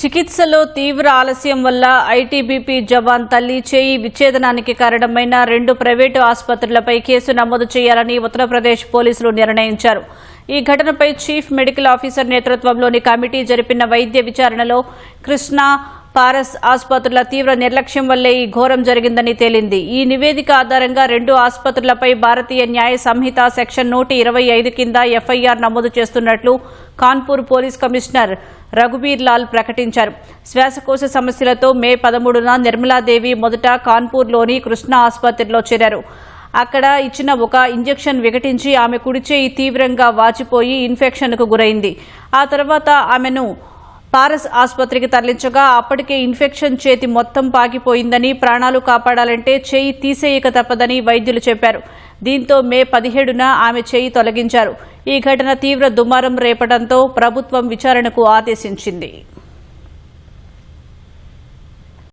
చికిత్సలో తీవ్ర ఆలస్యం వల్ల ఐటీబీపీ జవాన్ తల్లి చేయి విచ్ఛేదనానికి కారణమైన 2 ప్రైవేటు ఆసుపత్రులపై కేసు నమోదు చేయాలని ఉత్తరప్రదేశ్ పోలీసులు నిర్ణయించారు. ఈ ఘటనపై చీఫ్ మెడికల్ ఆఫీసర్ నేతృత్వంలోని కమిటీ జరిపిన వైద్య విచారణలో కృష్ణా, పారస్ ఆసుపత్రుల తీవ్ర నిర్లక్ష్యం వల్లే ఈ ఘోరం జరిగిందని తేలింది. ఈ నివేదిక ఆధారంగా 2 ఆసుపత్రులపై భారతీయ న్యాయ సంహిత సెక్షన్ 125 కింద ఎఫ్ఐఆర్ నమోదు చేస్తున్నట్లు కాన్పూర్ పోలీస్ కమిషనర్ రఘుబీర్ లాల్ ప్రకటించారు. శ్వాసకోశ సమస్యలతో మే 13న నిర్మలాదేవి మొదట కాన్పూర్లోని కృష్ణా ఆసుపత్రిలో చేరారు. అక్కడ ఇచ్చిన ఒక ఇంజెక్షన్ వికటించి ఆమె కుడిచేయి తీవ్రంగా వాచిపోయి ఇన్ఫెక్షన్కు గురైంది. ఆ తర్వాత ఆమెను పారస్ ఆసుపత్రికి తరలించగా అప్పటికే ఇన్ఫెక్షన్ చేతి మొత్తం పాకిపోయిందని, ప్రాణాలు కాపాడాలంటే చేయి తీసేయక తప్పదని వైద్యులు చెప్పారు. దీంతో మే 17న ఆమె చేయి తొలగించారు. ఈ ఘటన తీవ్ర దుమారం రేపడంతో ప్రభుత్వం విచారణకు ఆదేశించింది.